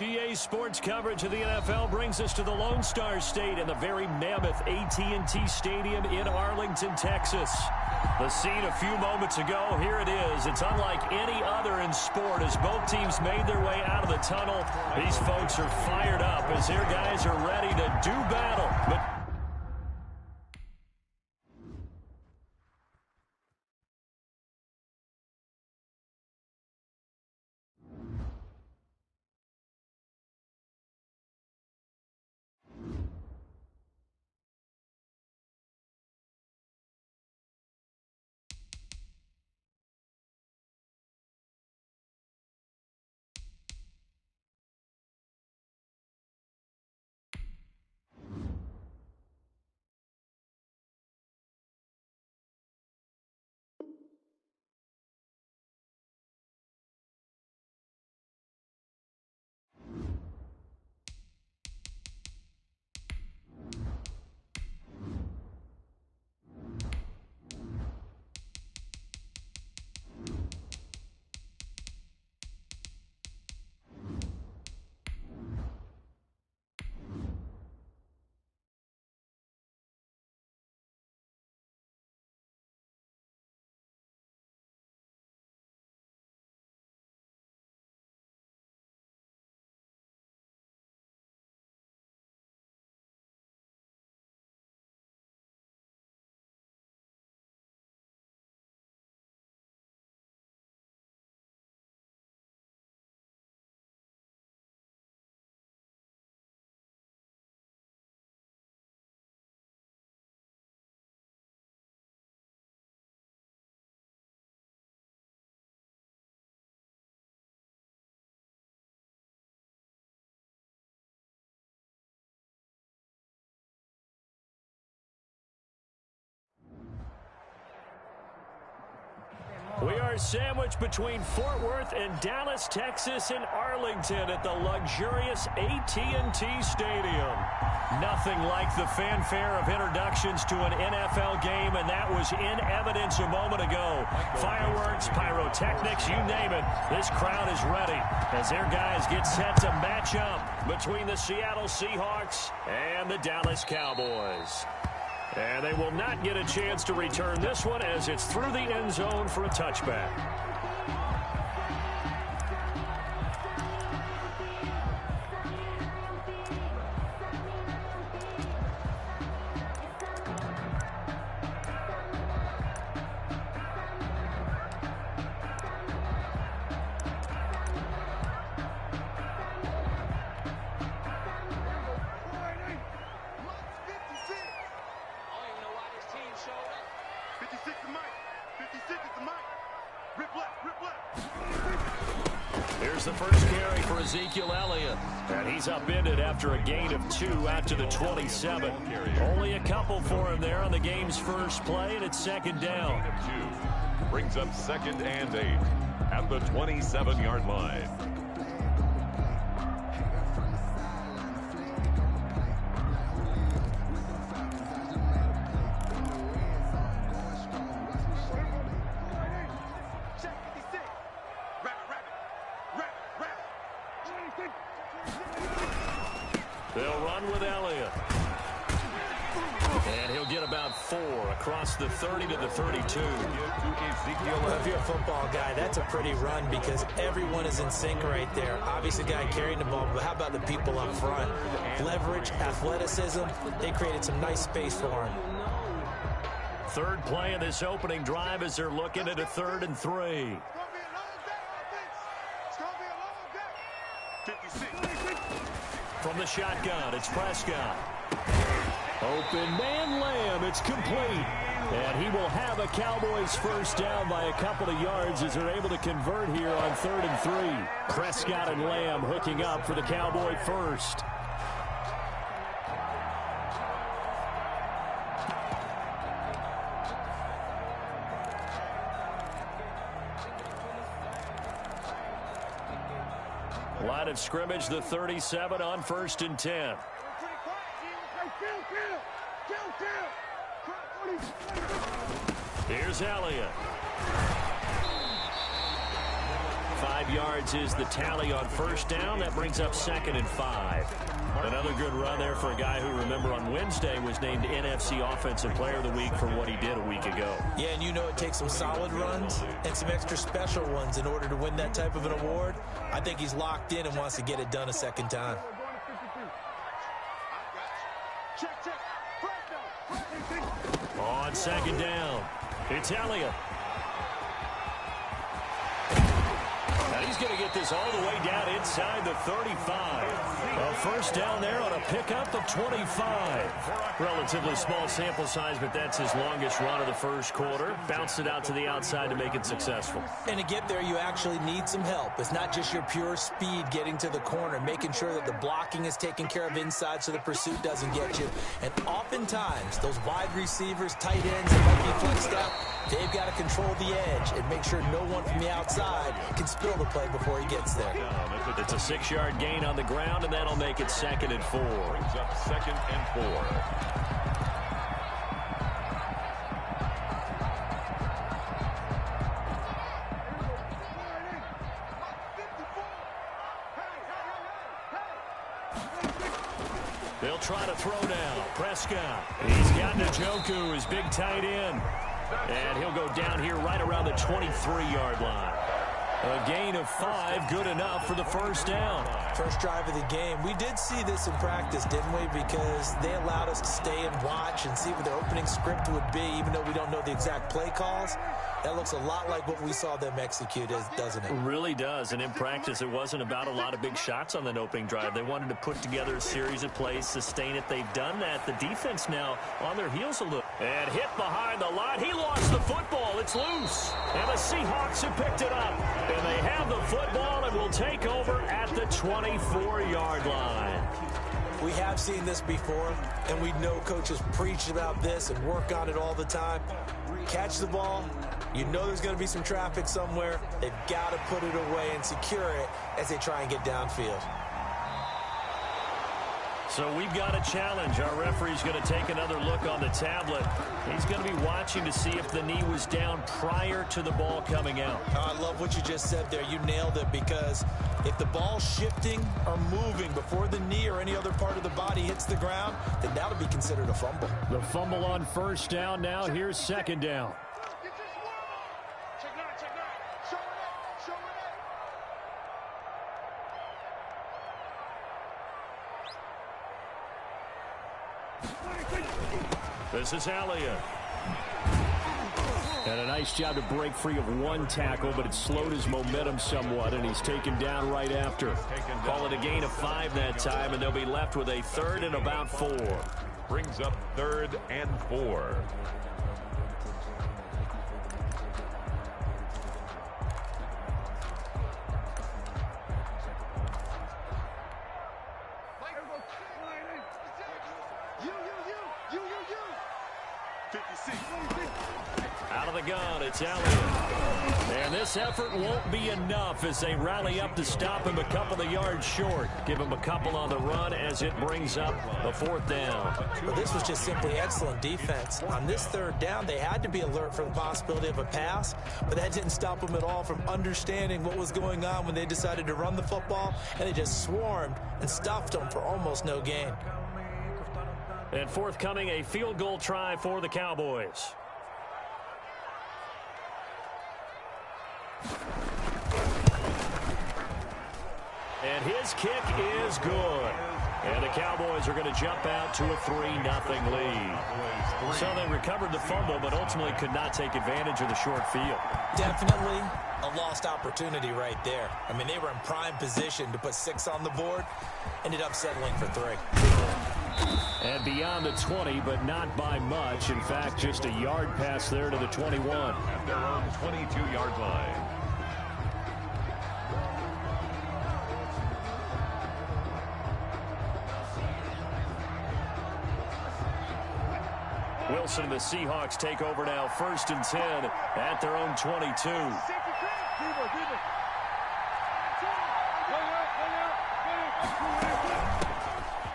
EA Sports coverage of the NFL brings us to the Lone Star State and the very mammoth AT&T Stadium in Arlington, Texas. The scene a few moments ago, here it is. It's unlike any other in sport as both teams made their way out of the tunnel. These folks are fired up as their guys are ready to do battle. But we are sandwiched between Fort Worth and Dallas, Texas, and Arlington at the luxurious AT&T Stadium. Nothing like the fanfare of introductions to an NFL game, and that was in evidence a moment ago. Fireworks, pyrotechnics, you name it. This crowd is ready as their guys get set to match up between the Seattle Seahawks and the Dallas Cowboys. And they will not get a chance to return this one as it's through the end zone for a touchback. Here's the first carry for Ezekiel Elliott. And he's upended after a gain of 2 out to the 27. Only a couple for him there on the game's first play, and it's second down. Brings up 2nd and 8 at the 27-yard line. They'll run with Elliott. And he'll get about 4 across the 30 to the 32. If you're a football guy, that's a pretty run because everyone is in sync right there. Obviously, the guy carrying the ball, but how about the people up front? Leverage, athleticism, they created some nice space for him. Third play of this opening drive as they're looking at a 3rd and 3. From the shotgun, it's Prescott. Open man, Lamb, it's complete. And he will have a Cowboys first down by a couple of yards as they're able to convert here on 3rd and 3. Prescott and Lamb hooking up for the Cowboy first. Line of scrimmage, the 37 on 1st and 10. Here's Elliott. 5 yards is the tally on first down. That brings up 2nd and 5. Another good run there for a guy who, remember, on Wednesday was named NFC Offensive Player of the Week for what he did a week ago. Yeah, and you know it takes some solid runs and some extra special ones in order to win that type of an award. I think he's locked in and wants to get it done a second time. On 2nd down, it's Elliott. And he's going to get this all the way down inside the 35. A first down there on a pickup of 25. Relatively small sample size, but that's his longest run of the first quarter. Bounced it out to the outside to make it successful. And to get there, you actually need some help. It's not just your pure speed getting to the corner, making sure that the blocking is taken care of inside so the pursuit doesn't get you. And oftentimes, those wide receivers, tight ends that might be flexed out, they've got to control the edge and make sure no one from the outside can spill the play before he gets there. It's a 6-yard gain on the ground, and that'll make it 2nd and 4. Brings up 2nd and 4. They'll try to throw now. Prescott. He's got Njoku, his big tight end. And he'll go down here right around the 23-yard line. A gain of 5, good enough for the first down. First drive of the game. We did see this in practice, didn't we? Because they allowed us to stay and watch and see what their opening script would be, even though we don't know the exact play calls. That looks a lot like what we saw them execute, doesn't it? It really does. And in practice, it wasn't about a lot of big shots on that opening drive. They wanted to put together a series of plays, sustain it. They've done that. The defense now on their heels a little. And hit behind the line. He lost the football. It's loose. And the Seahawks have picked it up. And they have the football and will take over at the 24-yard line. We have seen this before, and we know coaches preach about this and work on it all the time. Catch the ball. You know there's going to be some traffic somewhere. They've got to put it away and secure it as they try and get downfield. So we've got a challenge. Our referee's going to take another look on the tablet. He's going to be watching to see if the knee was down prior to the ball coming out. I love what you just said there. You nailed it, because if the ball's shifting or moving before the knee or any other part of the body hits the ground, then that'll be considered a fumble. The fumble on first down now. Here's 2nd down. This is Elliott. And a nice job to break free of one tackle, but it slowed his momentum somewhat, and he's taken down right after. Call it a gain of 5 that time, and they'll be left with a 3rd and about 4. Brings up 3rd and 4. Out of the gun, it's Elliott. And this effort won't be enough as they rally up to stop him a couple of yards short. Give him a couple on the run as it brings up a 4th down. Well, this was just simply excellent defense. On this 3rd down, they had to be alert for the possibility of a pass, but that didn't stop them at all from understanding what was going on when they decided to run the football, and they just swarmed and stuffed them for almost no gain. And forthcoming, a field goal try for the Cowboys. And his kick is good. And the Cowboys are going to jump out to a 3-0 lead. So they recovered the fumble, but ultimately could not take advantage of the short field. Definitely a lost opportunity right there. I mean, they were in prime position to put 6 on the board. Ended up settling for 3. And beyond the 20, but not by much. In fact, just a yard pass there to the 21. At their own 22-yard line. Wilson and the Seahawks take over now, 1st and 10 at their own 22.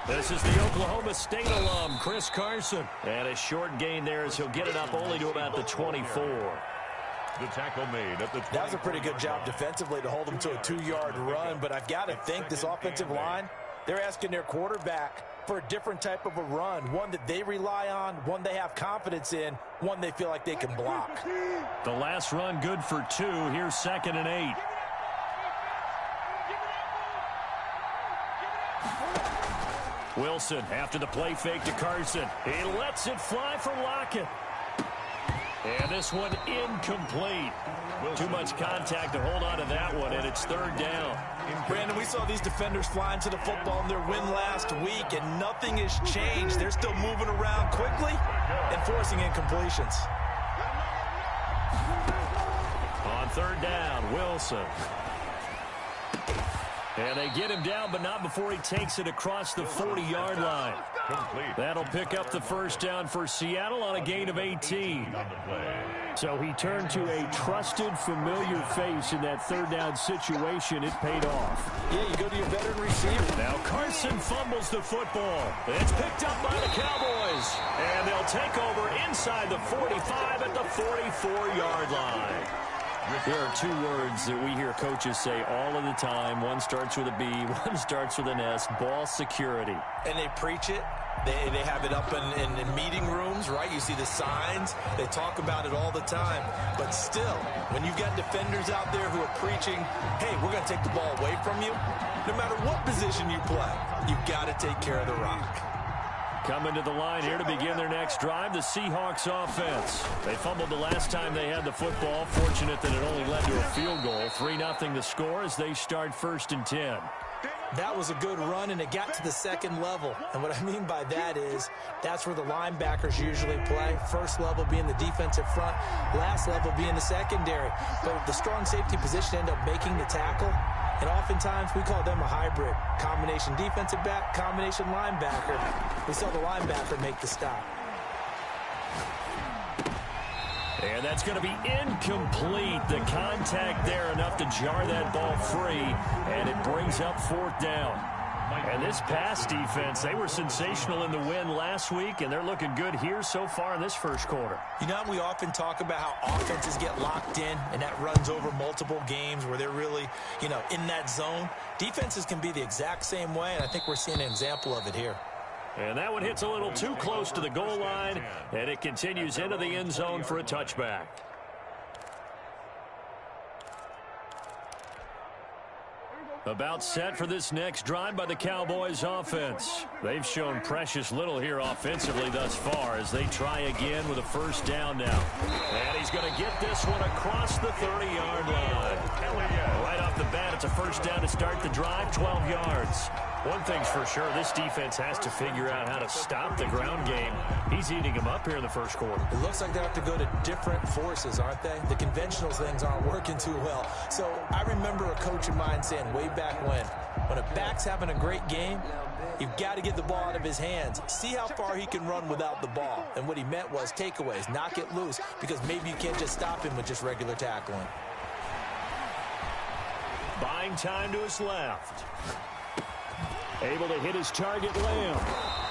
This is the Oklahoma State alum, Chris Carson. And a short gain there as he'll get it up only to about the 24. The tackle made at the 20. That was a pretty good job defensively to hold them to a 2-yard run, but I've got to think this offensive line, they're asking their quarterback for a different type of a run, one that they rely on, one they have confidence in, one they feel like they can block. The last run good for 2. Here's 2nd and 8. Wilson after the play fake to Carson. He lets it fly for Lockett. And this one incomplete. Too much contact to hold on to that one, and it's 3rd down. Brandon, we saw these defenders flying to the football in their win last week, and nothing has changed. They're still moving around quickly and forcing incompletions. On 3rd down, Wilson. And they get him down, but not before he takes it across the 40-yard line. That'll pick up the 1st down for Seattle on a gain of 18. So he turned to a trusted, familiar face in that 3rd down situation. It paid off. Yeah, you go to your veteran receiver. Now Carson fumbles the football. It's picked up by the Cowboys. And they'll take over inside the 45 at the 44-yard line. There are 2 words that we hear coaches say all of the time. One starts with a B, one starts with an S, ball security. And they preach it. They have it up in meeting rooms, right? You see the signs. They talk about it all the time. But still, when you've got defenders out there who are preaching, hey, we're going to take the ball away from you, no matter what position you play, you've got to take care of the rock. Coming to the line here to begin their next drive, the Seahawks offense. They fumbled the last time they had the football. Fortunate that it only led to a field goal. 3-0 the score as they start 1st and 10. That was a good run, and it got to the 2nd level. And what I mean by that is that's where the linebackers usually play. 1st level being the defensive front, last level being the secondary. But the strong safety position end up making the tackle. And oftentimes we call them a hybrid. Combination defensive back, combination linebacker. We saw the linebacker make the stop. And that's going to be incomplete. The contact there enough to jar that ball free. And it brings up 4th down. And this pass defense, they were sensational in the win last week, and they're looking good here so far in this 1st quarter. You know, we often talk about how offenses get locked in, and that runs over multiple games where they're really, in that zone. Defenses can be the exact same way, and I think we're seeing an example of it here. And that one hits a little too close to the goal line, and it continues into the end zone for a touchback. About set for this next drive by the Cowboys offense. They've shown precious little here offensively thus far as they try again with a 1st down now. And he's going to get this one across the 30-yard line. Right off the bat, it's a 1st down to start the drive, 12 yards. One thing's for sure, this defense has to figure out how to stop the ground game. He's eating them up here in the 1st quarter. It looks like they have to go to different forces, aren't they? The conventional things aren't working too well. So I remember a coach of mine saying way back when a back's having a great game, you've got to get the ball out of his hands. See how far he can run without the ball. And what he meant was takeaways, knock it loose, because maybe you can't just stop him with just regular tackling. Buying time to his left. Able to hit his target, Lamb.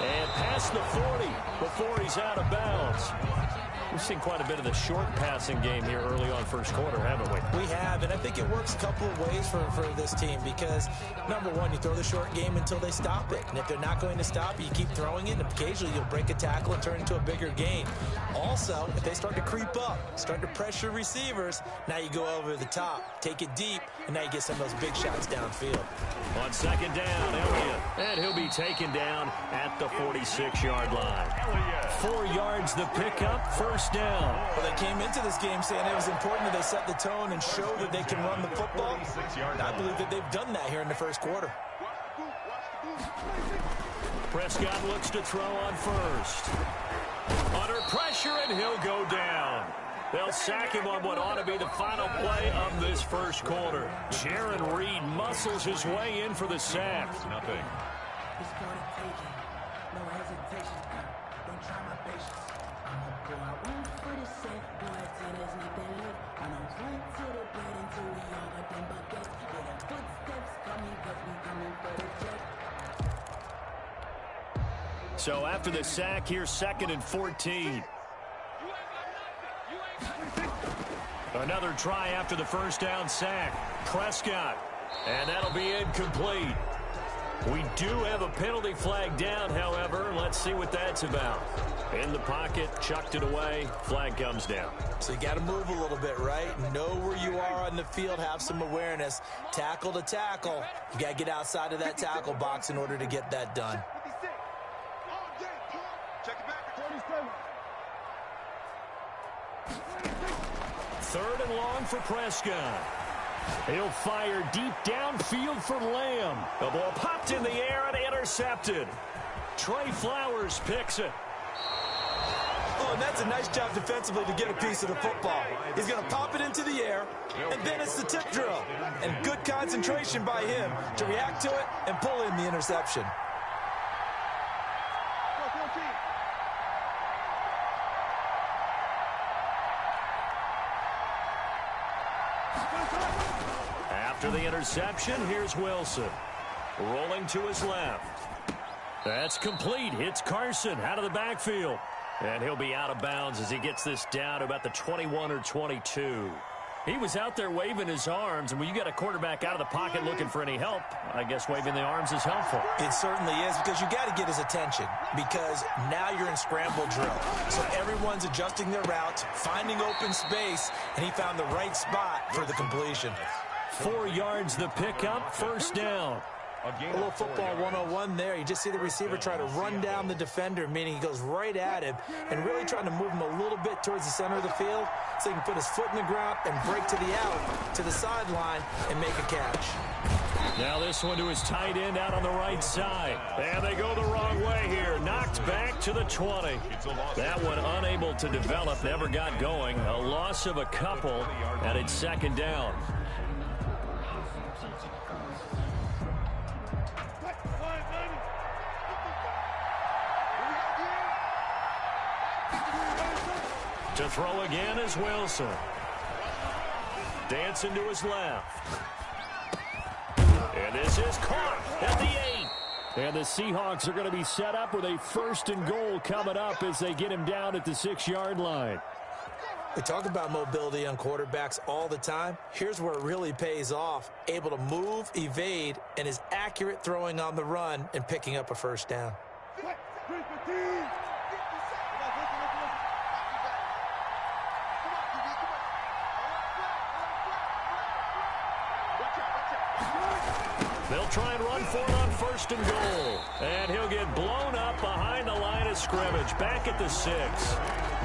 And past the 40 before he's out of bounds. We've seen quite a bit of the short passing game here early on 1st quarter, haven't we? We have, and I think it works a couple of ways for this team because, number one, you throw the short game until they stop it. And if they're not going to stop it, you keep throwing it, and occasionally you'll break a tackle and turn it into a bigger gain. Also, if they start to creep up, start to pressure receivers, now you go over the top, take it deep, and now you get some of those big shots downfield. On 2nd down, Elliott. And he'll be taken down at the 46-yard line. 4 yards the pickup, 1st down. Well, they came into this game saying it was important that they set the tone and show that they can run the football. And I believe that they've done that here in the 1st quarter. Prescott looks to throw on 1st. Under pressure, and he'll go down. They'll sack him on what ought to be the final play of this 1st quarter. Jaron Reed muscles his way in for the sack. Nothing. So after the sack, here's 2nd and 14. Another try after the first down sack. Prescott. And that'll be incomplete. We do have a penalty flag down, however. Let's see what that's about. In the pocket, chucked it away. Flag comes down. So you got to move a little bit, right? Know where you are on the field. Have some awareness. Tackle to tackle. You got to get outside of that tackle box in order to get that done. Third and long for Prescott. He'll fire deep downfield for Lamb. The ball popped in the air and intercepted. Trey Flowers picks it. Oh, and that's a nice job defensively to get a piece of the football. He's going to pop it into the air, and then it's the tip drill. And good concentration by him to react to it and pull in the interception. After the interception, here's Wilson. Rolling to his left. That's complete. Hits Carson out of the backfield. And he'll be out of bounds as he gets this down to about the 21 or 22. He was out there waving his arms, and when you got a quarterback out of the pocket looking for any help, I guess waving the arms is helpful. It certainly is, because you got to get his attention, because now you're in scramble drill. So everyone's adjusting their routes, finding open space, and he found the right spot for the completion. 4 yards the pickup, first down. A little football 101 there. You just see the receiver try to run down the defender, meaning he goes right at him and really trying to move him a little bit towards the center of the field so he can put his foot in the ground and break to the out, to the sideline, and make a catch. Now this one to his tight end out on the right side. And they go the wrong way here. Knocked back to the 20. That one unable to develop, never got going. A loss of a couple, and it's second down. To throw again is Wilson. Dancing to his left. And this is caught at the 8. And the Seahawks are going to be set up with a first and goal coming up as they get him down at the 6-yard line. We talk about mobility on quarterbacks all the time. Here's where it really pays off. Able to move, evade, and is accurate throwing on the run and picking up a first down. They'll try and run for it on first and goal. And he'll get blown up behind the line of scrimmage. Back at the 6.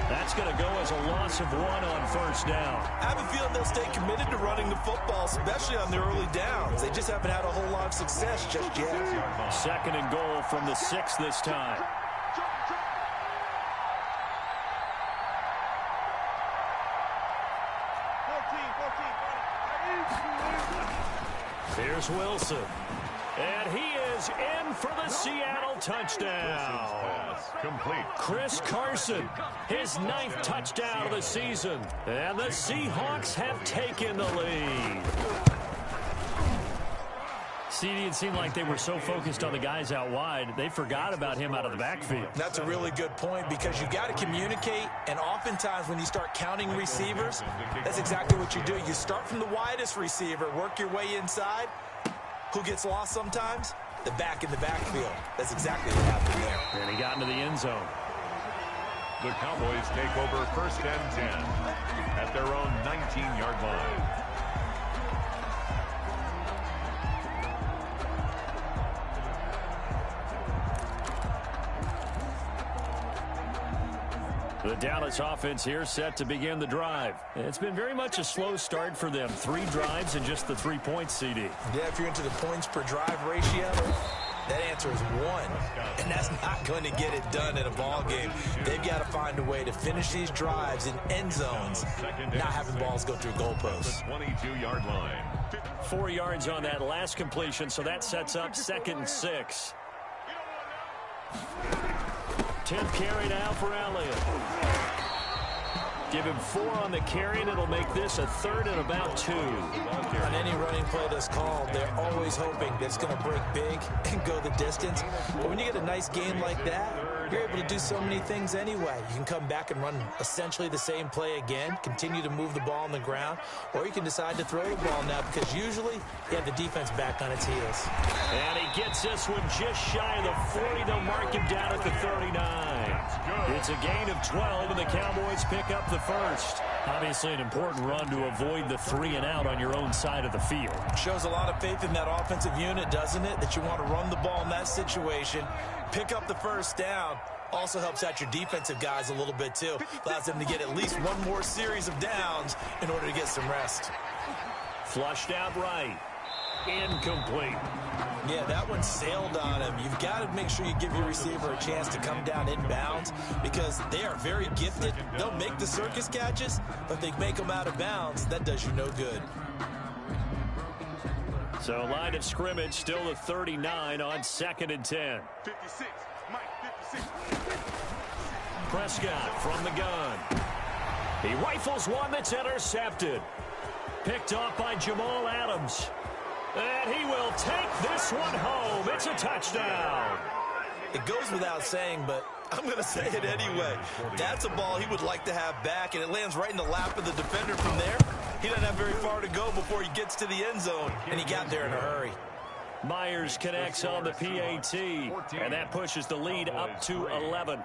That's going to go as a loss of 1 on first down. I have a feeling they'll stay committed to running the football, especially on their early downs. They just haven't had a whole lot of success just yet. Second and goal from the 6 this time. Here's Wilson. And he is in for the Seattle touchdown. Complete. Chris Carson, his 9th touchdown of the season. And the Seahawks have taken the lead. CD, it seemed like they were so focused on the guys out wide, they forgot about him out of the backfield. That's a really good point, because you got to communicate, and oftentimes when you start counting receivers, that's exactly what you do. You start from the widest receiver, work your way inside. Who gets lost sometimes? The back in the backfield. That's exactly what happened there. And he got into the end zone. The Cowboys take over first and 10 at their own 19-yard line. The Dallas offense here set to begin the drive. It's been very much a slow start for them. 3 drives and just the 3 points, CD. Yeah, if you're into the points per drive ratio, that answer is 1. And that's not going to get it done in a ball game. They've got to find a way to finish these drives in end zones, not having balls go through goalposts. 22-yard line. 4 yards on that last completion, so that sets up 2nd and 6. 10th carry now for Elliott. Give him 4 on the carry, and it'll make this a 3rd and about 2. On any running play that's called, they're always hoping that it's going to break big and go the distance. But when you get a nice game like that, you're able to do so many things anyway. You can come back and run essentially the same play again, continue to move the ball on the ground, or you can decide to throw the ball now because usually you have the defense back on its heels. And he gets this one just shy of the 40. They'll mark him down at the 39. It's a gain of 12, and the Cowboys pick up the first. Obviously an important run to avoid the 3-and-out on your own side of the field. Shows a lot of faith in that offensive unit, doesn't it? That you want to run the ball in that situation, pick up the first down. Also helps out your defensive guys a little bit too. Allows them to get at least one more series of downs in order to get some rest. Flushed out right. Incomplete. Yeah, that one sailed on him. You've got to make sure you give your receiver a chance to come down inbounds because they are very gifted. They'll make the circus catches, but if they make them out of bounds, that does you no good. So line of scrimmage still the 39 on 2nd and 10. 56, Mike, 56. Prescott from the gun. He rifles one that's intercepted. Picked off by Jamal Adams. And he will take this one home. It's a touchdown. It goes without saying, but I'm going to say it anyway. That's a ball he would like to have back, and it lands right in the lap of the defender from there. He doesn't have very far to go before he gets to the end zone, and he got there in a hurry. Myers connects on the PAT, and that pushes the lead up to 11.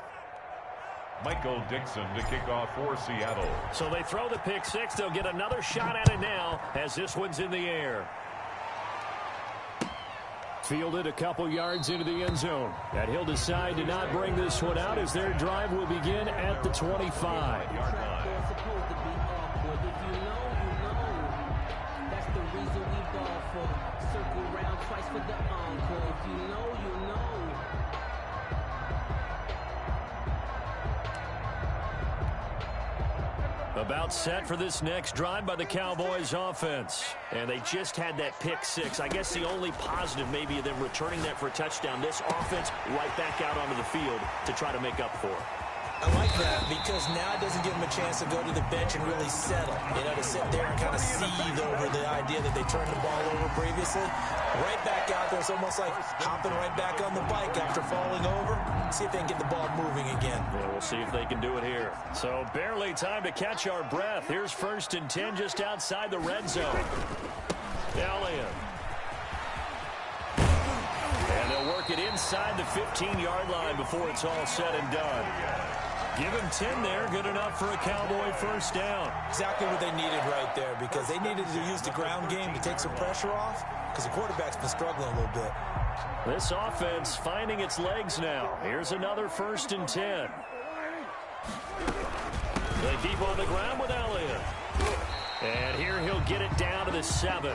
Michael Dixon to kick off for Seattle. So they throw the pick six. They'll get another shot at it now as this one's in the air. Fielded a couple yards into the end zone. And he'll decide to not bring this one out as their drive will begin at the 25. About set for this next drive by the Cowboys offense. And they just had that pick six. I guess the only positive maybe of them returning that for a touchdown. This offense right back out onto the field to try to make up for it. I like that because now it doesn't give them a chance to go to the bench and really settle. You know, to sit there and kind of seethe over the idea that they turned the ball over previously. Right back out there. It's almost like hopping right back on the bike after falling over. See if they can get the ball moving again. Yeah, we'll see if they can do it here. So barely time to catch our breath. Here's 1st and 10 just outside the red zone. Elliott. And they'll work it inside the 15-yard line before it's all said and done. Give him 10 there. Good enough for a Cowboy first down. Exactly what they needed right there because they needed to use the ground game to take some pressure off because the quarterback's been struggling a little bit. This offense finding its legs now. Here's another 1st and 10. They keep on the ground with Elliott. And here he'll get it down to the 7.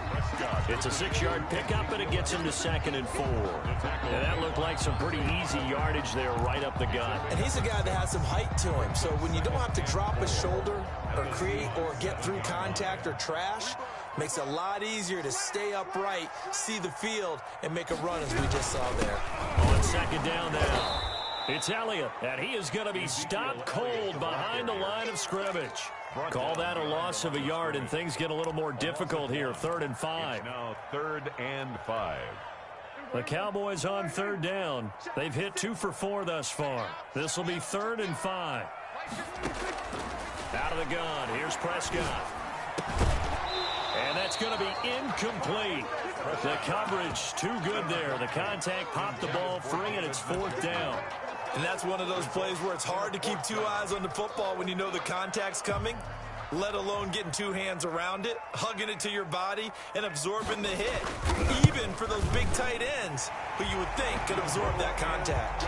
It's a 6-yard pickup, and it gets him to 2nd and 4. And that looked like some pretty easy yardage there right up the gut. And he's a guy that has some height to him. So when you don't have to drop his shoulder or create or get through contact or trash, makes it a lot easier to stay upright, see the field, and make a run as we just saw there. On 2nd down now. It's Elliott, and he is going to be stopped cold behind the line of scrimmage. Call that a loss of a yard, and things get a little more difficult here. 3rd and 5. It's now 3rd and 5. The Cowboys on 3rd down. They've hit 2 for 4 thus far. This will be 3rd and 5. Out of the gun. Here's Prescott. And that's going to be incomplete. The coverage too good there. The contact popped the ball free, and it's 4th down. And that's one of those plays where it's hard to keep 2 eyes on the football when you know the contact's coming, let alone getting 2 hands around it, hugging it to your body, and absorbing the hit. Even for those big tight ends who you would think could absorb that contact.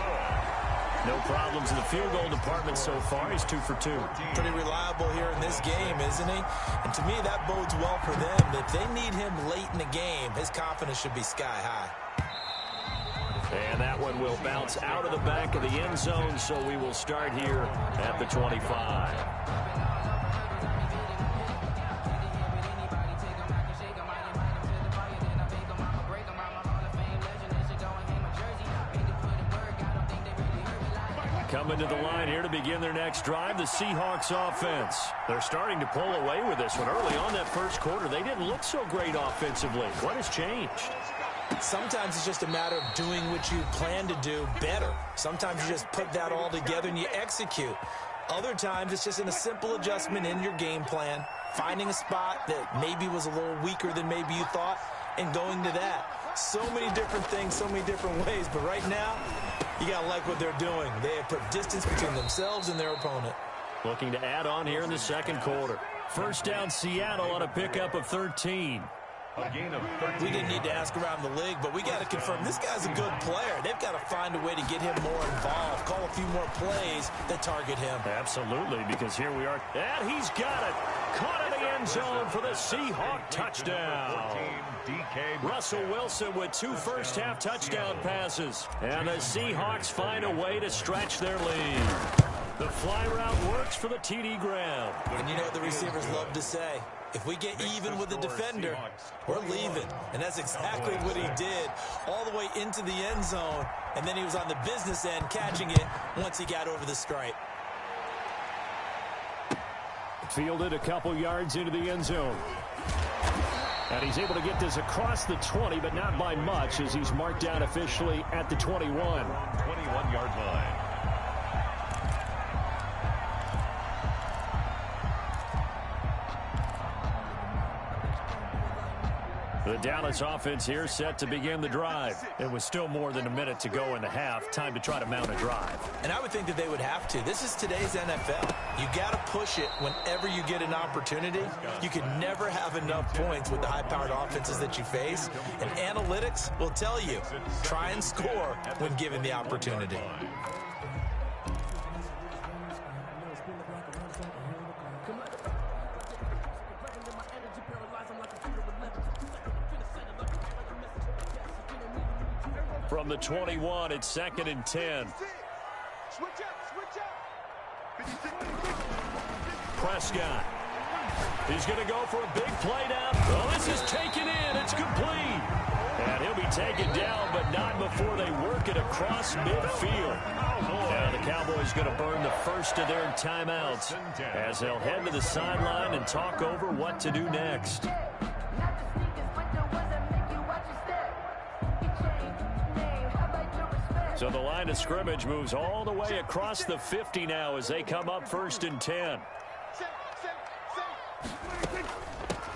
No problems in the field goal department so far. He's 2 for 2. Pretty reliable here in this game, isn't he? And to me, that bodes well for them. If they need him late in the game, his confidence should be sky high. And that one will bounce out of the back of the end zone, so we will start here at the 25. Coming to the line here to begin their next drive, the Seahawks offense. They're starting to pull away with this one. Early on that first quarter, they didn't look so great offensively. What has changed? Sometimes it's just a matter of doing what you plan to do better. Sometimes you just put that all together and you execute. Other times it's just in a simple adjustment in your game plan, finding a spot that maybe was a little weaker than maybe you thought, and going to that. So many different things, so many different ways, but right now, you got to like what they're doing. They have put distance between themselves and their opponent. Looking to add on here in the second quarter. First down, Seattle on a pickup of 13. A gain of 13. We didn't need to ask around the league, but we got to confirm this guy's a good player. They've got to find a way to get him more involved, call a few more plays that target him. Absolutely, because here we are. And he's got it. Caught in the end zone for the Seahawk touchdown. Russell Wilson with 2 first-half touchdown passes. And the Seahawks find a way to stretch their lead. The fly route works for the TD grab. And you know what the receivers love to say? If we get even with the defender, we're leaving. And that's exactly what he did, all the way into the end zone. And then he was on the business end catching it once he got over the stripe. Fielded a couple yards into the end zone. And he's able to get this across the 20, but not by much, as he's marked down officially at the 21. 21-yard line. The Dallas offense here set to begin the drive. It was still more than a minute to go in the half. Time to try to mount a drive. And I would think that they would have to. This is today's NFL. You got to push it whenever you get an opportunity. You can never have enough points with the high-powered offenses that you face. And analytics will tell you, try and score when given the opportunity. From the 21, it's 2nd and 10. Prescott. He's going to go for a big play now. Well, this is taken in. It's complete. And he'll be taken down, but not before they work it across midfield. Now the Cowboys going to burn the first of their timeouts as they'll head to the sideline and talk over what to do next. So the line of scrimmage moves all the way across the 50 now as they come up 1st and 10.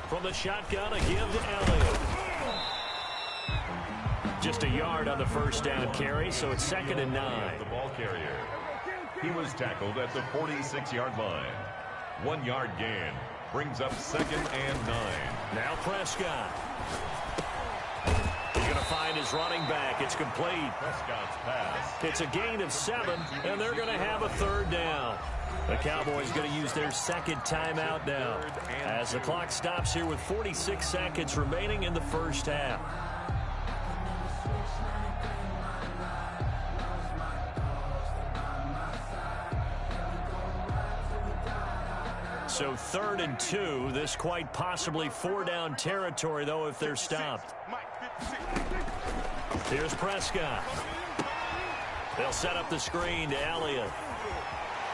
From the shotgun, a give to Elliott. Just a yard on the first down carry, so it's 2nd and 9. The ball carrier. He was tackled at the 46-yard line. 1-yard gain brings up 2nd and 9. Now Prescott. He's going to find his running back. It's complete. Prescott's pass. It's a gain of 7, and they're going to have a 3rd down. The Cowboys going to use their second timeout now as the clock stops here with 46 seconds remaining in the first half. So 3rd and 2. This quite possibly 4-down territory, though, if they're stopped. Here's Prescott. They'll set up the screen to Elliott.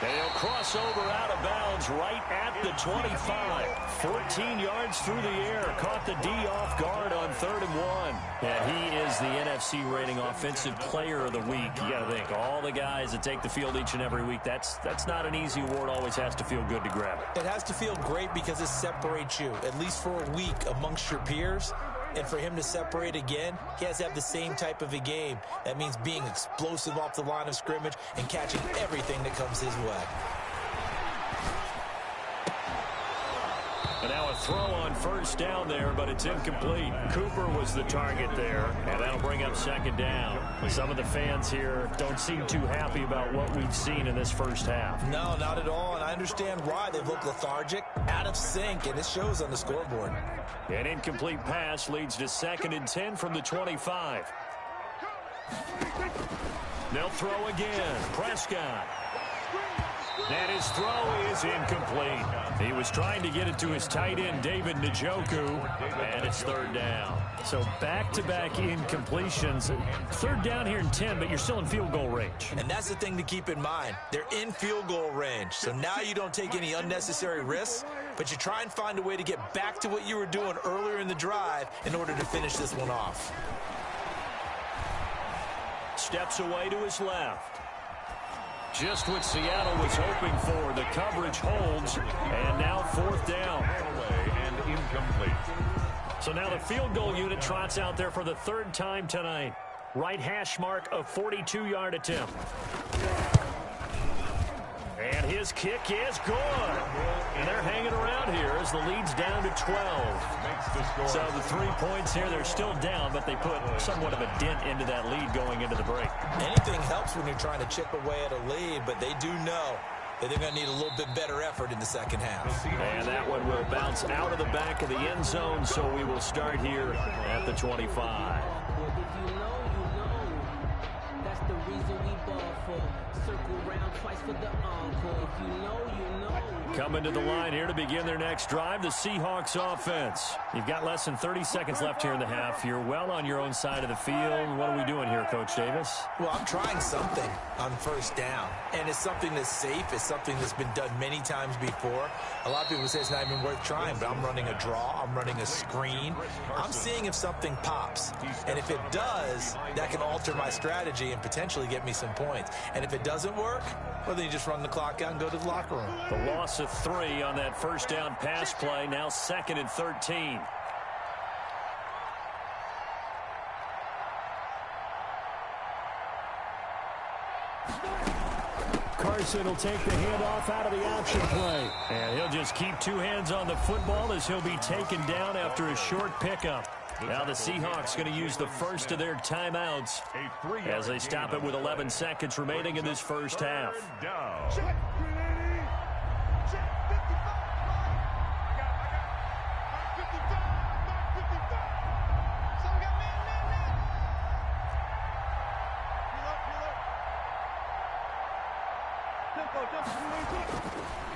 They'll cross over out of bounds right at the 25. 14 yards through the air. Caught the D off guard on 3rd and 1. And he is the NFC rating offensive player of the week. You got to think, all the guys that take the field each and every week, that's not an easy award. Always has to feel good to grab it. It has to feel great because it separates you, at least for a week, amongst your peers. And for him to separate again, he has to have the same type of a game. That means being explosive off the line of scrimmage and catching everything that comes his way. And now a throw on 1st down there, but it's incomplete. Cooper was the target there, and that'll bring up 2nd down. Some of the fans here don't seem too happy about what we've seen in this first half. No, not at all, and I understand why. They've looked lethargic, out of sync, and it shows on the scoreboard. An incomplete pass leads to 2nd and 10 from the 25. They'll throw again. Prescott. And his throw is incomplete. He was trying to get it to his tight end, David Njoku, and it's 3rd down. So back-to-back incompletions. 3rd down here in 10, but you're still in field goal range. And that's the thing to keep in mind. They're in field goal range. So now you don't take any unnecessary risks, but you try and find a way to get back to what you were doing earlier in the drive in order to finish this one off. steps away to his left. Just what Seattle was hoping for. The coverage holds, and now fourth down. And incomplete. So now the field goal unit trots out there for the third time tonight. Right hash mark, a 42-yard attempt. And his kick is good. And they're hanging around here as the lead's down to 12. So the 3 points here, they're still down, but they put somewhat of a dent into that lead going into the break. Anything helps when you're trying to chip away at a lead, but they do know that they're going to need a little bit better effort in the second half. And that one will bounce out of the back of the end zone, so we will start here at the 25. Coming to the line here to begin their next drive, the Seahawks offense. You've got less than 30 seconds left here in the half. You're well on your own side of the field. What are we doing here, Coach Davis? Well, I'm trying something on first down, and it's something that's safe. It's something that's been done many times before. A lot of people say it's not even worth trying, but I'm running a draw. I'm running a screen. I'm seeing if something pops, and if it does, that can alter my strategy and potentially get me some points. And if it doesn't work, well, then you just run the clock out and go to the locker room. The loss of 3 on that first down pass play, now 2nd and 13. Carson will take the handoff out of the option play. And he'll just keep 2 hands on the football as he'll be taken down after a short pickup. Now the Seahawks going to use the first of their timeouts as they stop it with 11 seconds remaining in this first half. Check.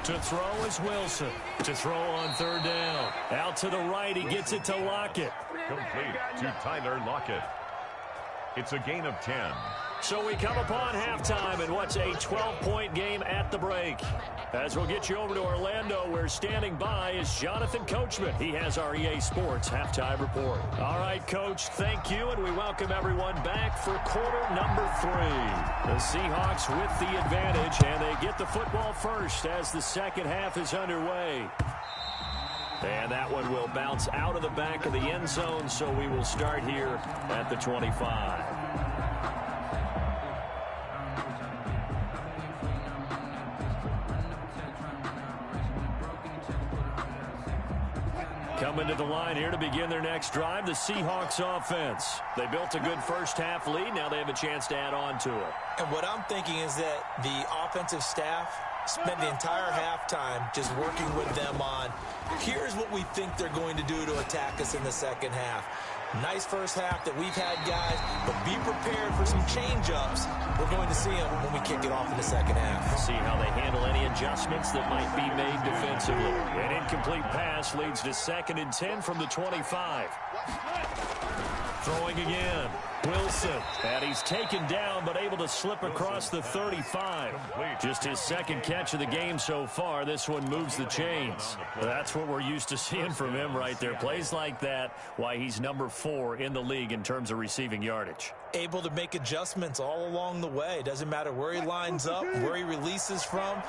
To throw is Wilson. To throw on third down. Out to the right, he gets it to Lockett. Complete to Tyler Lockett. It's a gain of 10. So we come upon halftime in what's a 12-point game at the break. As we'll get you over to Orlando, where standing by is Jonathan Coachman. He has our EA Sports halftime report. All right, Coach, thank you, and we welcome everyone back for quarter number 3. The Seahawks with the advantage, and they get the football first as the second half is underway. And that one will bounce out of the back of the end zone, so we will start here at the 25. Coming to the line here to begin their next drive, the Seahawks offense. They built a good first half lead. Now they have a chance to add on to it. And what I'm thinking is that the offensive staff spent the entire halftime just working with them on, here's what we think they're going to do to attack us in the second half. Nice first half that we've had, guys, but be prepared for some change-ups. We're going to see them when we kick it off in the second half. See how they handle any adjustments that might be made defensively. An incomplete pass leads to 2nd and 10 from the 25. Throwing again. Wilson. And he's taken down, but able to slip across the 35. Just his second catch of the game so far. This one moves the chains. That's what we're used to seeing from him right there. Plays like that, why he's number 4 in the league in terms of receiving yardage. Able to make adjustments all along the way. Doesn't matter where he lines up, where he releases from.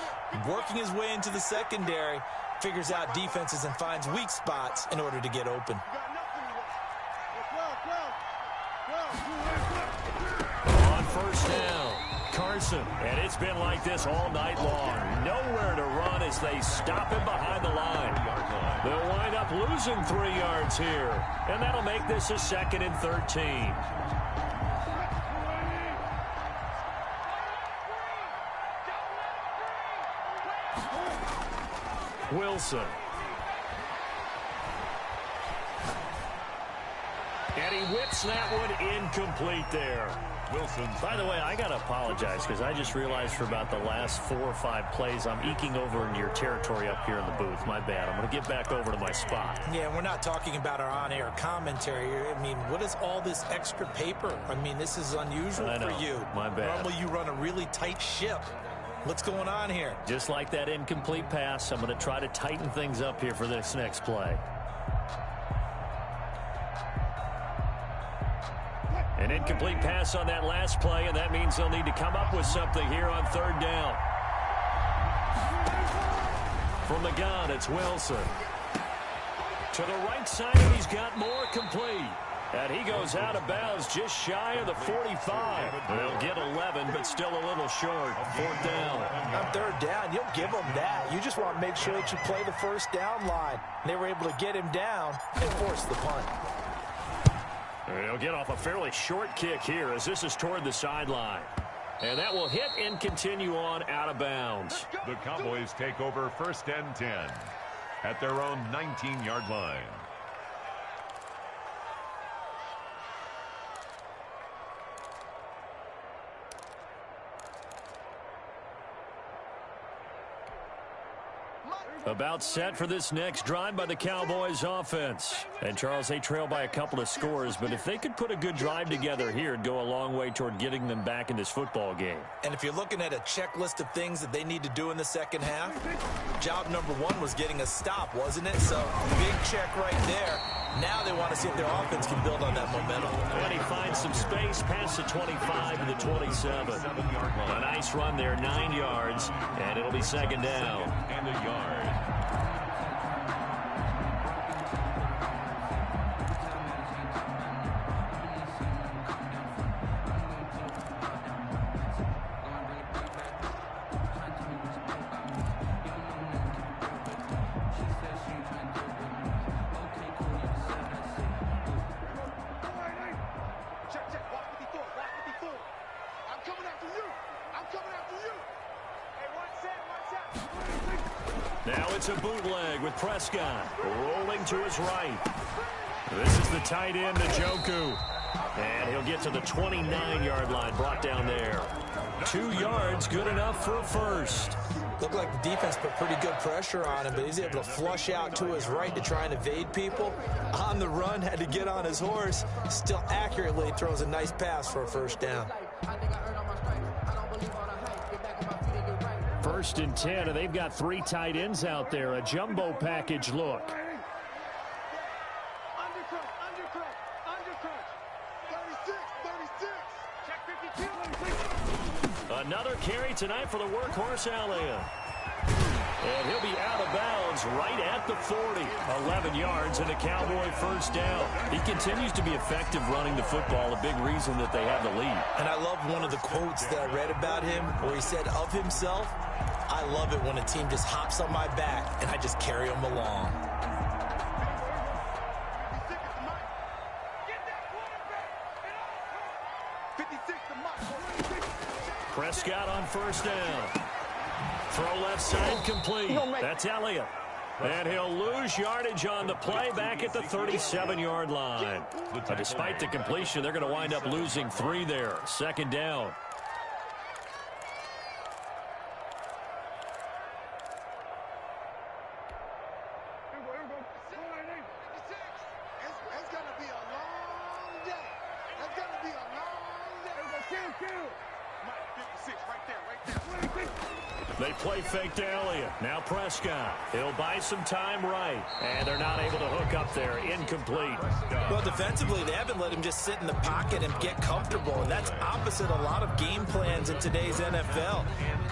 Working his way into the secondary, figures out defenses and finds weak spots in order to get open. On first down, Carson. And it's been like this all night long. Nowhere to run as they stop him behind the line. They'll wind up losing 3 yards here. And that'll make this a 2nd and 13. Wilson. And he whips that one incomplete there. Wilson. By the way, I got to apologize because I just realized for about the last 4 or 5 plays, I'm eking over into your territory up here in the booth. My bad. I'm going to get back over to my spot. Yeah, we're not talking about our on-air commentary. I mean, what is all this extra paper? I mean, this is unusual for you. My bad. Normally you run a really tight ship. What's going on here? Just like that incomplete pass, I'm going to try to tighten things up here for this next play. An incomplete pass on that last play, and that means they'll need to come up with something here on third down. From the gun, it's Wilson. To the right side, and he's got more, complete. And he goes out of bounds just shy of the 45. They'll get 11, but still a little short. Fourth down. On third down, you'll give them that. You just want to make sure that you play the first down line. They were able to get him down and force the punt. He'll get off a fairly short kick here as this is toward the sideline. And that will hit and continue on out of bounds. The Cowboys take over first and 10 at their own 19-yard line. About set for this next drive by the Cowboys offense. And, Charles, they trail by a couple of scores, but if they could put a good drive together here, it'd go a long way toward getting them back in this football game. And if you're looking at a checklist of things that they need to do in the second half, job number one was getting a stop, wasn't it? So, big check right there. Now they want to see if their offense can build on that momentum. And he finds some space past the 25 to the 27. A nice run there, 9 yards, and it'll be second down. And a yard. Now it's a bootleg with Prescott rolling to his right. This is the tight end, Njoku. And he'll get to the 29-yard line, brought down there. 2 yards, good enough for a first. Looked like the defense put pretty good pressure on him, but he's able to flush out to his right to try and evade people. On the run, had to get on his horse. Still accurately throws a nice pass for a first down. First and 10, and they've got 3 tight ends out there. A jumbo package look. Another carry tonight for the workhorse Elliott. And he'll be out of bounds right at the 40. 11 yards and a Cowboy first down. He continues to be effective running the football, a big reason that they have the lead. And I love one of the quotes that I read about him where he said of himself, "I love it when a team just hops on my back and I just carry them along." Prescott on first down. Throw left side complete. That's Elliott. And he'll lose yardage on the play back at the 37-yard line. But despite the completion, they're going to wind up losing 3 there. Second down. They play fake to Elliott. Now Prescott. He'll buy some time right. And they're not able to hook up there. Incomplete. Well, defensively, they haven't let him just sit in the pocket and get comfortable. And that's opposite a lot of game plans in today's NFL.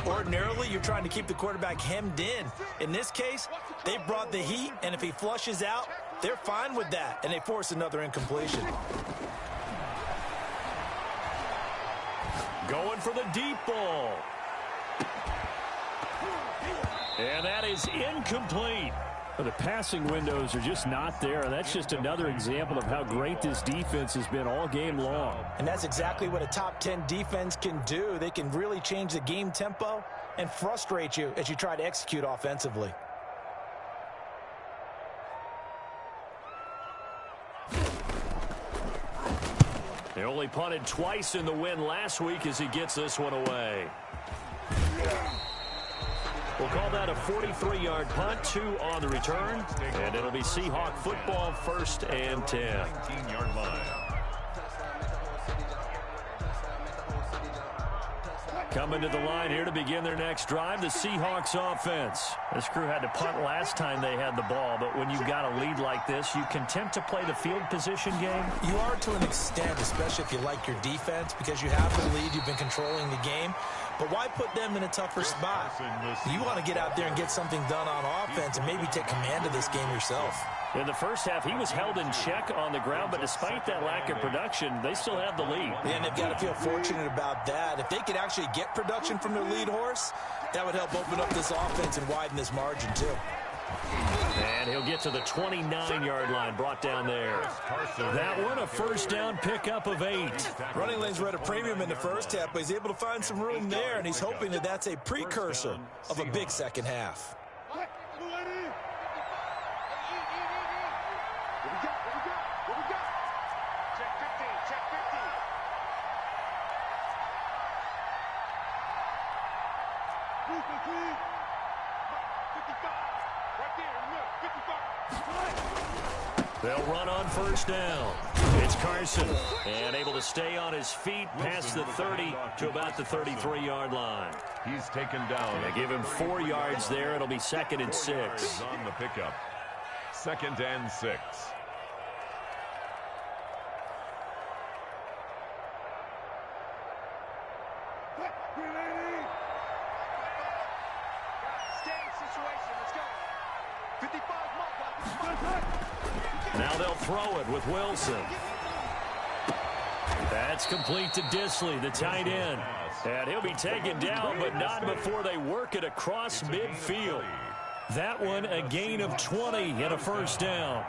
Ordinarily, you're trying to keep the quarterback hemmed in. In this case, they brought the heat. And if he flushes out, they're fine with that. And they force another incompletion. Going for the deep ball. And that is incomplete. The passing windows are just not there. That's just another example of how great this defense has been all game long. And that's exactly what a top 10 defense can do. They can really change the game tempo and frustrate you as you try to execute offensively. They only punted twice in the win last week as he gets this one away. We'll call that a 43-yard punt, 2 on the return, and it'll be Seahawk football, first and 10. 19-yard line. Coming to the line here to begin their next drive, the Seahawks offense. This crew had to punt last time they had the ball, but when you've got a lead like this, you can attempt to play the field position game. You are to an extent, especially if you like your defense, because you have the lead, you've been controlling the game. But why put them in a tougher spot? You want to get out there and get something done on offense and maybe take command of this game yourself. In the first half, he was held in check on the ground, but despite that lack of production, they still have the lead. And they've got to feel fortunate about that. If they could actually get production from their lead horse, that would help open up this offense and widen this margin, too. And he'll get to the 29-yard line, brought down there. That one, a first down pickup of 8. Running lanes were at a premium in the first half, but he's able to find some room there, and he's hoping that that's a precursor of a big second half. They'll run on first down. It's Carson, and able to stay on his feet past the 30 to about the 33-yard line. He's taken down. They give him 4 yards there. It'll be 2nd and 6. On the pickup. 2nd and 6. Now they'll throw it with Wilson. That's complete to Disley, the tight end. And he'll be taken down, but not before they work it across midfield. That one, a gain of 20 and a first down.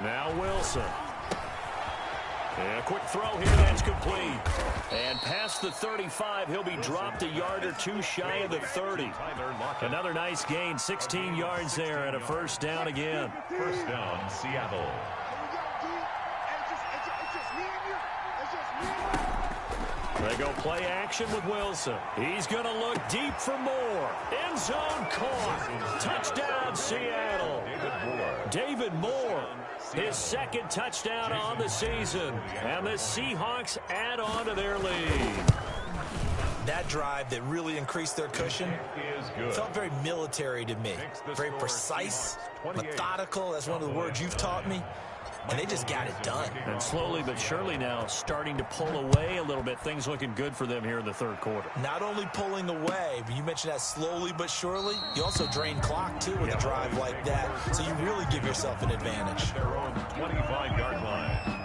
Now Wilson. And a quick throw here, that's complete. And past the 35, he'll be dropped a yard or two shy of the 30. Another nice gain, 16 yards there and a first down again. First down, Seattle. They go play action with Wilson. He's going to look deep for more. End zone caught. Touchdown, Seattle. David Moore. His 2nd touchdown on the season. And the Seahawks add on to their lead. That drive that really increased their cushion felt very military to me. Very precise, methodical. That's one of the words you've taught me. And they just got it done. And slowly but surely now starting to pull away a little bit. Things looking good for them here in the 3rd quarter. Not only pulling away, but you mentioned that slowly but surely. You also drain clock, too, with a drive like that. So you really give yourself an advantage. Their own 25-yard line.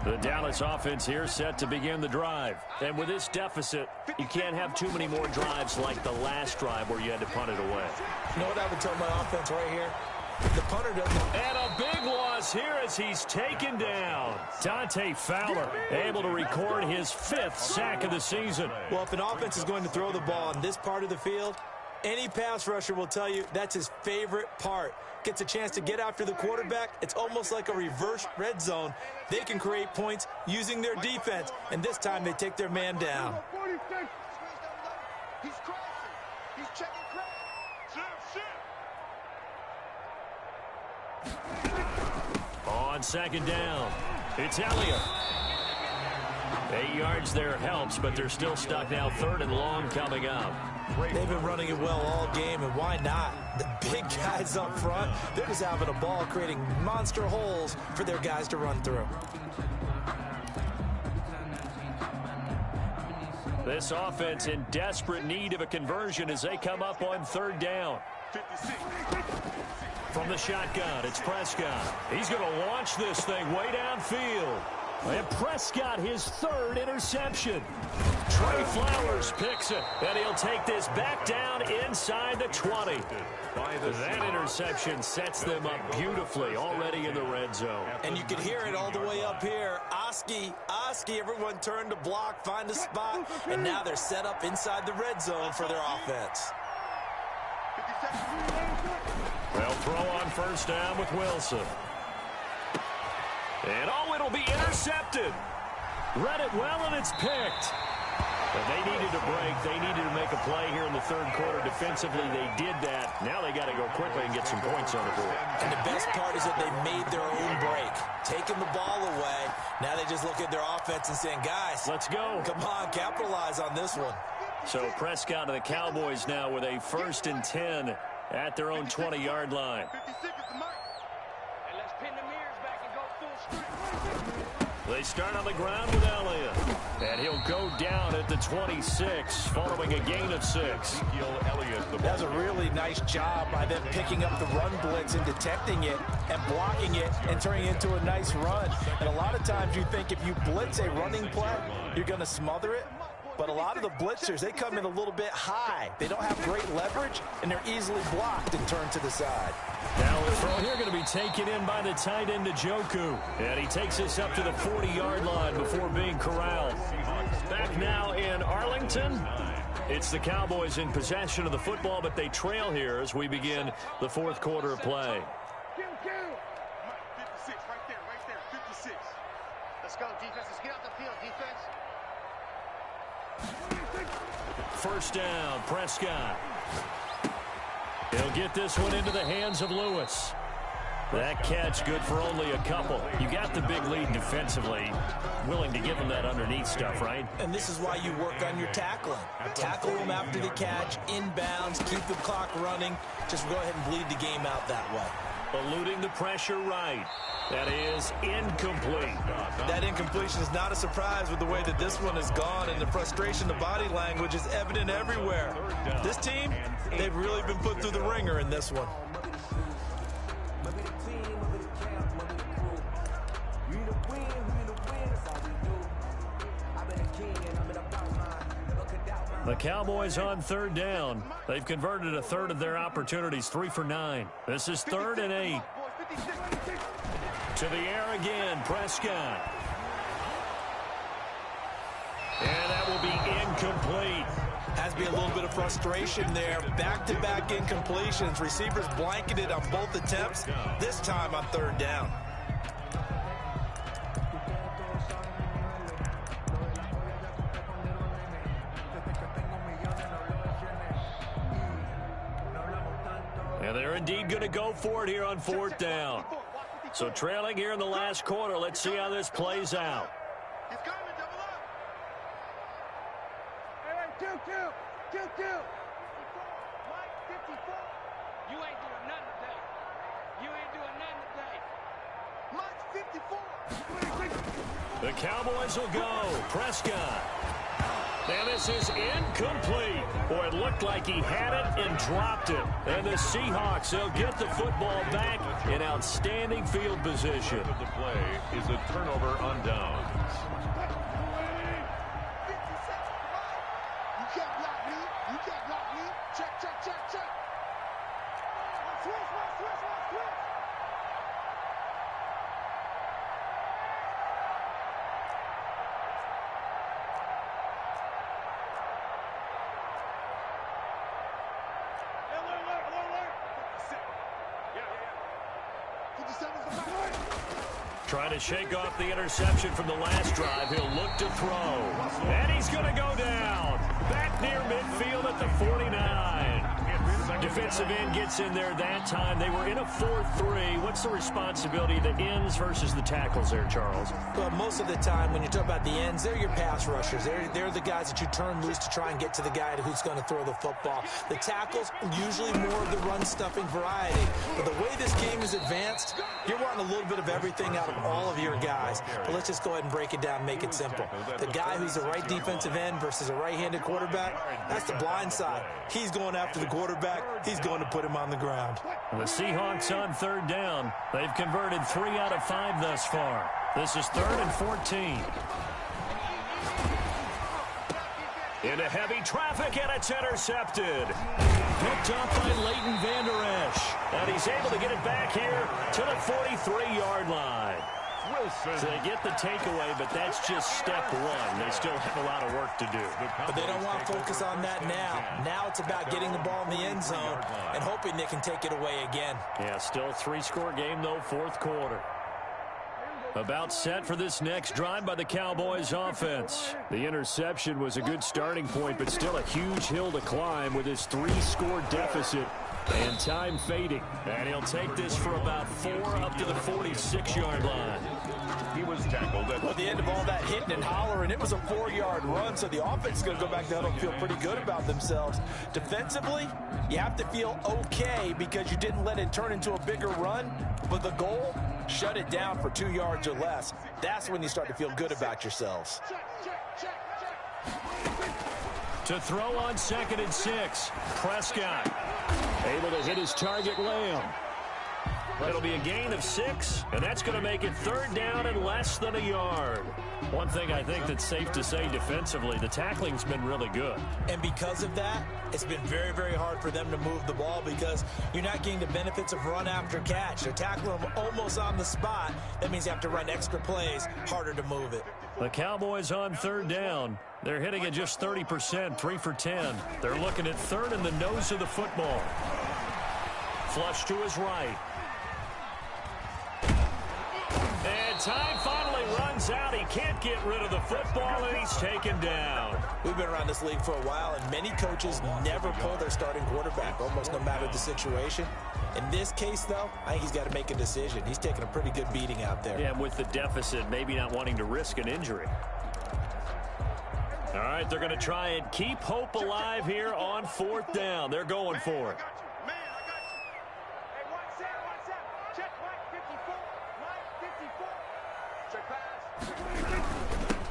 The Dallas offense here set to begin the drive. And with this deficit, you can't have too many more drives like the last drive where you had to punt it away. You know what I would tell my offense right here? The punter doesn't. And a big loss here as he's taken down. Dante Fowler able to record his 5th sack of the season. Well, if an offense is going to throw the ball on this part of the field, any pass rusher will tell you that's his favorite part. Gets a chance to get after the quarterback. It's almost like a reverse red zone. They can create points using their defense, and this time they take their man down. He's crossing. He's checking crack. On 2nd down, it's Elliott. 8 yards there helps, but they're still stuck now. 3rd and long coming up. They've been running it well all game, and why not? The big guys up front, they're just having a ball, creating monster holes for their guys to run through. This offense in desperate need of a conversion as they come up on 3rd down. 56. From the shotgun, it's Prescott. He's going to launch this thing way downfield. And Prescott, his 3rd interception. Trey Flowers picks it, and he'll take this back down inside the 20. That interception sets them up beautifully already in the red zone. And you can hear it all the way up here. Oski, everyone turned to block, find a spot, and now they're set up inside the red zone for their offense. They'll throw on first down with Wilson. And it'll be intercepted. Read it well, and it's picked. But they needed a break. They needed to make a play here in the third quarter. Defensively, they did that. Now they got to go quickly and get some points on the board. And the best part is that they made their own break. Taking the ball away. Now they just look at their offense and saying, guys, let's go. Come on, capitalize on this one. So Prescott and the Cowboys now with a 1st and 10 at their own 20-yard line. 56 is the mark. And let's pin the mirrors back and go full strength. They start on the ground with Elliott. And he'll go down at the 26 following a gain of 6. That's a really nice job by them picking up the run blitz and detecting it and blocking it and turning it into a nice run. And a lot of times you think if you blitz a running play, you're going to smother it. But a lot of the blitzers, they come in a little bit high. They don't have great leverage, and they're easily blocked and turned to the side. Now the throw here going to be taken in by the tight end, Njoku. And he takes this up to the 40-yard line before being corralled. Back now in Arlington. It's the Cowboys in possession of the football, but they trail here as we begin the fourth quarter of play. 56, right there, 56. Let's go, defense. Let's get out the field, defense. First down, Prescott. He'll get this one into the hands of Lewis. That catch good for only a couple. You got the big lead defensively. Willing to give him that underneath stuff, right? And this is why you work on your tackling. Tackle them after the catch, inbounds, keep the clock running. Just go ahead and bleed the game out that way. Eluding the pressure right. That is incomplete. That incompletion is not a surprise with the way that this one has gone, and the frustration, the body language is evident everywhere. This team, they've really been put through the ringer in this one. The Cowboys on third down. They've converted a third of their opportunities, 3 for 9. This is 3rd and 8. To the air again, Prescott. And that will be incomplete. Has to be a little bit of frustration there. Back-to-back incompletions. Receivers blanketed on both attempts, this time on third down. And they're indeed going to go for it here on 4th down. So trailing here in the last quarter. Let's see how this plays out. He's coming, double up. Hey, 2-2. Mike, 54. You ain't doing nothing today. You ain't doing nothing today. Mike, 54. The Cowboys will go. Prescott. And this is incomplete. Boy, it looked like he had it and dropped it. And the Seahawks, they'll get the football back in outstanding field position. The play is a turnover on downs. You can't block me. You can't block me. Check. Switch. Trying to shake off the interception from the last drive. He'll look to throw. And he's going to go down. Back near midfield at the 49. Defensive end gets in there that time. They were in a 4-3. What's the responsibility of the ends versus the tackles there, Charles? Well, most of the time when you talk about the ends, they're your pass rushers. They're the guys that you turn loose to try and get to the guy who's going to throw the football. The tackles, usually more of the run-stuffing variety. But the way this game is advanced, you're wanting a little bit of everything out of all of your guys. But let's just go ahead and break it down, make it simple. The guy who's the right defensive end versus a right-handed quarterback, that's the blind side. He's going after the quarterback. He's going to put him on the ground. The Seahawks on third down. They've converted 3 out of 5 thus far. This is 3rd and 14. Into heavy traffic, and it's intercepted. Picked up by Leighton Vander Esch. And he's able to get it back here to the 43-yard line. So they get the takeaway, but that's just step one. They still have a lot of work to do. But they don't want to focus on that now. Now it's about getting the ball in the end zone and hoping they can take it away again. Yeah, still a 3-score game, though, fourth quarter. About set for this next drive by the Cowboys offense. The interception was a good starting point, but still a huge hill to climb with his 3-score deficit and time fading. And he'll take this for about 4 up to the 46-yard line. He was tackled at the end of all that hitting and hollering. It was a 4-yard run, so the offense is going to go back down and feel pretty good about themselves. Defensively, you have to feel okay because you didn't let it turn into a bigger run. But the goal, shut it down for 2 yards or less. That's when you start to feel good about yourselves. To throw on 2nd and 6. Prescott able to hit his target, Lamb. It'll be a gain of 6, and that's going to make it 3rd down and less than a yard. One thing I think that's safe to say defensively, the tackling's been really good. And because of that, it's been very, very hard for them to move the ball because you're not getting the benefits of run after catch. They're tackling them almost on the spot. That means you have to run extra plays, harder to move it. The Cowboys on 3rd down. They're hitting at just 30%, 3 for 10. They're looking at 3rd in the nose of the football. Flush to his right. And time finally runs out. He can't get rid of the football, and he's taken down. We've been around this league for a while, and many coaches never pull their starting quarterback, almost no matter the situation. In this case, though, I think he's got to make a decision. He's taking a pretty good beating out there. Yeah, with the deficit, maybe not wanting to risk an injury. All right, they're going to try and keep hope alive here on 4th down. They're going for it.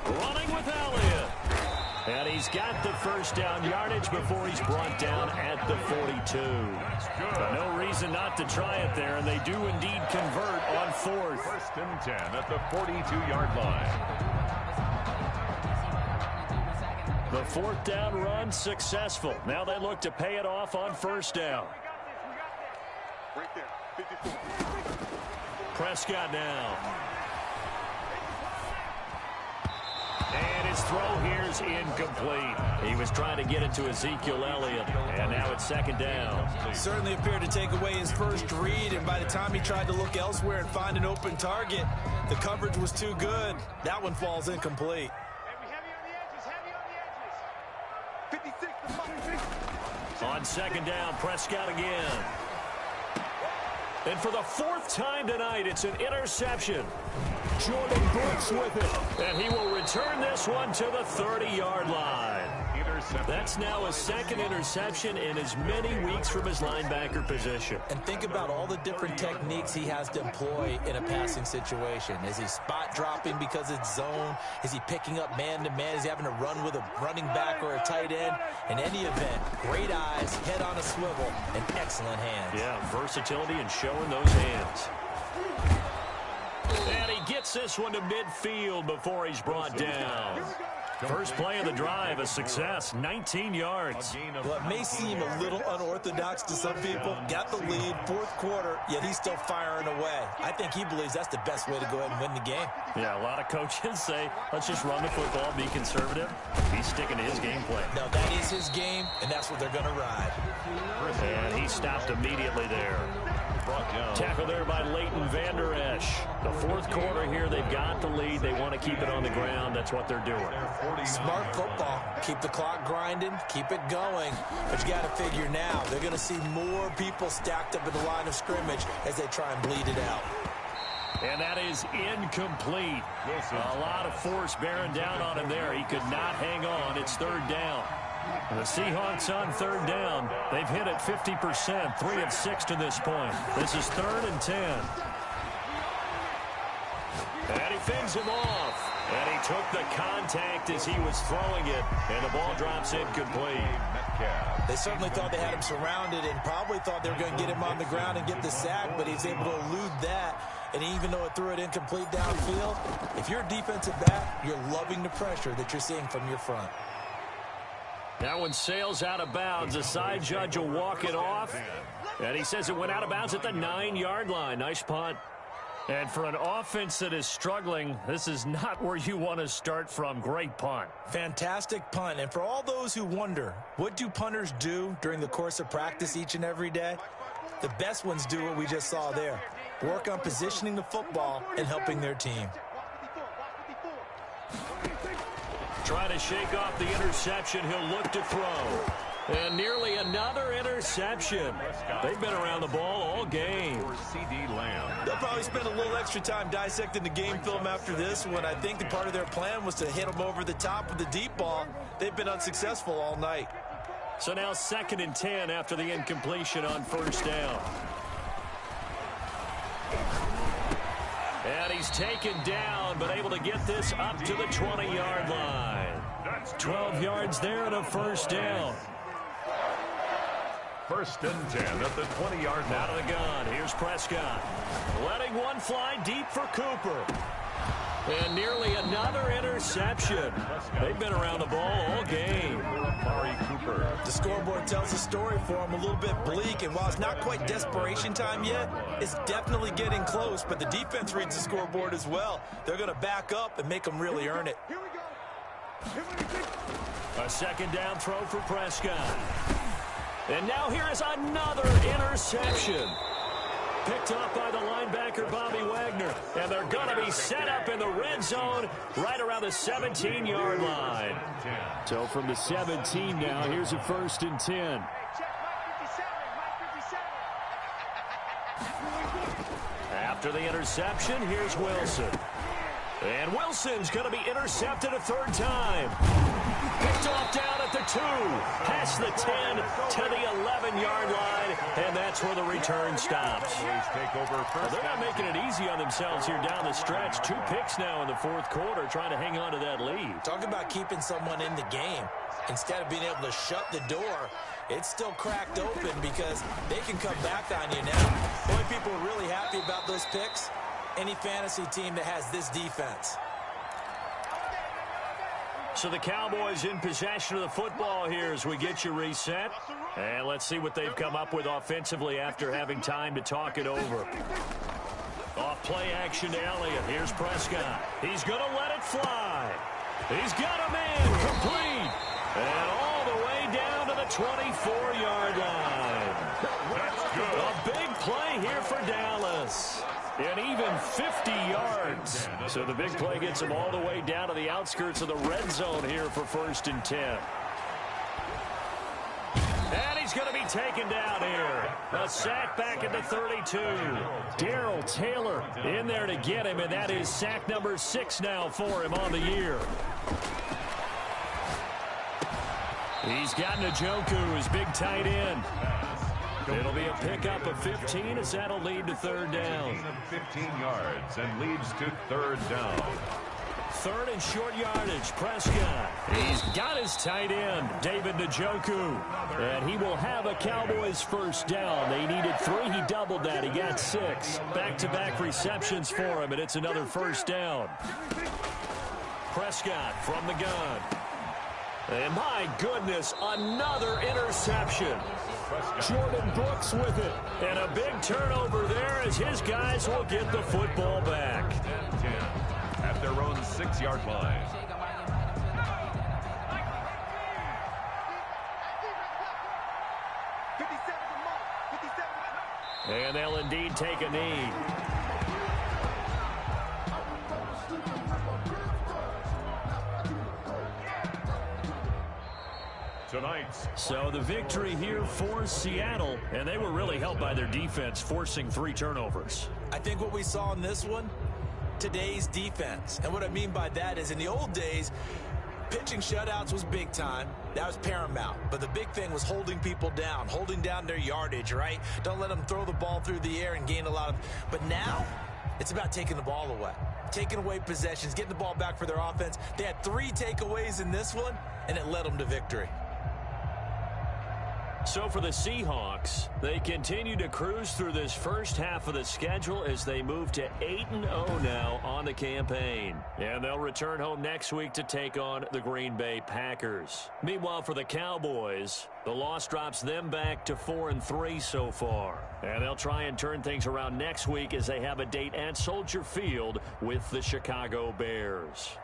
Running with Elliott. And he's got the 1st down yardage before he's brought down at the 42. But no reason not to try it there, and they do indeed convert on 4th. 1st and 10 at the 42-yard line. The 4th down run successful. Now they look to pay it off on 1st down. Right there, 54. Prescott now. And his throw here's incomplete. He was trying to get it to Ezekiel Elliott, and now it's 2nd down. Certainly appeared to take away his first read, and by the time he tried to look elsewhere and find an open target, the coverage was too good. That one falls incomplete. On 2nd down, Prescott again. And for the 4th time tonight, it's an interception. Jordan Brooks with it. And he will return this one to the 30-yard line. That's now a 2nd interception in as many weeks from his linebacker position. And think about all the different techniques he has to employ in a passing situation. Is he spot dropping because it's zone? Is he picking up man-to-man? Is he having to run with a running back or a tight end? In any event, great eyes, head on a swivel, and excellent hands. Yeah, versatility and showing those hands. And he gets this one to midfield before he's brought down. First play of the drive, a success, 19 yards. Well, it may seem a little unorthodox to some people. Got the lead, 4th quarter, yet he's still firing away. I think he believes that's the best way to go ahead and win the game. Yeah, a lot of coaches say, let's just run the football, be conservative. He's sticking to his game plan. No, that is his game, and that's what they're going to ride. And he stopped immediately there. Tackle there by Leighton Vander Esch. The 4th quarter here, they've got the lead. They want to keep it on the ground. That's what they're doing. Smart football. Keep the clock grinding. Keep it going. But you got to figure now, they're going to see more people stacked up at the line of scrimmage as they try and bleed it out. And that is incomplete. A lot of force bearing down on him there. He could not hang on. It's 3rd down. The Seahawks on 3rd down. They've hit it 50%, 3 of 6 to this point. This is 3rd and 10. And he fends him off. And he took the contact as he was throwing it. And the ball drops incomplete. They certainly thought they had him surrounded and probably thought they were going to get him on the ground and get the sack, but he's able to elude that. And even though it threw it incomplete downfield, if you're a defensive back, you're loving the pressure that you're seeing from your front. That one sails out of bounds. The side judge will walk it off. And he says it went out of bounds at the 9-yard line. Nice punt. And for an offense that is struggling, this is not where you want to start from. Great punt. Fantastic punt. And for all those who wonder, what do punters do during the course of practice each and every day? The best ones do what we just saw there. work on positioning the football and helping their team. Trying to shake off the interception. He'll look to throw. And nearly another interception. They've been around the ball all game. They'll probably spend a little extra time dissecting the game film after this one. I think the part of their plan was to hit them over the top with the deep ball. They've been unsuccessful all night. So now 2nd and 10 after the incompletion on 1st down. And he's taken down, but able to get this up to the 20-yard line. 12 yards there and a 1st down. 1st and 10 at the 20-yard line. Out of the gun. Here's Prescott. Letting one fly deep for Cooper. And nearly another interception. They've been around the ball all game. The scoreboard tells a story for him, a little bit bleak, and while it's not quite desperation time yet, it's definitely getting close, but the defense reads the scoreboard as well. They're going to back up and make them really earn it. A 2nd down throw for Prescott. And now here is another interception. Picked off by the linebacker, Bobby Wagner. And they're going to be set up in the red zone right around the 17-yard line. So from the 17 now, here's a 1st and 10. After the interception, here's Wilson. And Wilson's going to be intercepted a 3rd time. Picked off down at the 2, past the 10 to the 11-yard line, and that's where the return stops. They're not making it easy on themselves here down the stretch. 2 picks now in the 4th quarter, trying to hang on to that lead. Talk about keeping someone in the game. Instead of being able to shut the door, it's still cracked open because they can come back on you now. The only people who are really happy about those picks, any fantasy team that has this defense. So the Cowboys in possession of the football here as we get you reset. And let's see what they've come up with offensively after having time to talk it over. Off play action to Elliott. Here's Prescott. He's going to let it fly. He's got a man complete. And all the way down to the 24-yard line. A big play here for Dallas. And even 50 yards. So the big play gets him all the way down to the outskirts of the red zone here for 1st and 10. And he's going to be taken down here. A sack back at the 32. Darrell Taylor in there to get him, and that is sack number 6 now for him on the year. He's got Njoku, his big tight end. It'll be a pickup of 15 as that'll lead to 3rd down. 15 yards and leads to 3rd down. 3rd and short yardage, Prescott. He's got his tight end, David Njoku. And he will have a Cowboys 1st down. They needed 3. He doubled that. He got 6. Back-to-back receptions for him, and it's another 1st down. Prescott from the gun. And my goodness, another interception. Jordan Brooks with it. And a big turnover there as his guys will get the football back. 10 at their own 6-yard line. And they'll indeed take a knee. So the victory here for Seattle, and they were really helped by their defense forcing 3 turnovers. I think what we saw in this one, today's defense. And what I mean by that is in the old days, pitching shutouts was big time. That was paramount. But the big thing was holding people down, holding down their yardage, right? Don't let them throw the ball through the air and gain a lot of... But now, it's about taking the ball away. Taking away possessions, getting the ball back for their offense. They had 3 takeaways in this one, and it led them to victory. So for the Seahawks, they continue to cruise through this first half of the schedule as they move to 8-0 now on the campaign. And they'll return home next week to take on the Green Bay Packers. Meanwhile, for the Cowboys, the loss drops them back to 4-3 so far. And they'll try and turn things around next week as they have a date at Soldier Field with the Chicago Bears.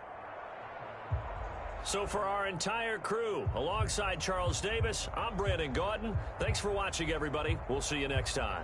So for our entire crew, alongside Charles Davis, I'm Brandon Gaudin. Thanks for watching, everybody. We'll see you next time.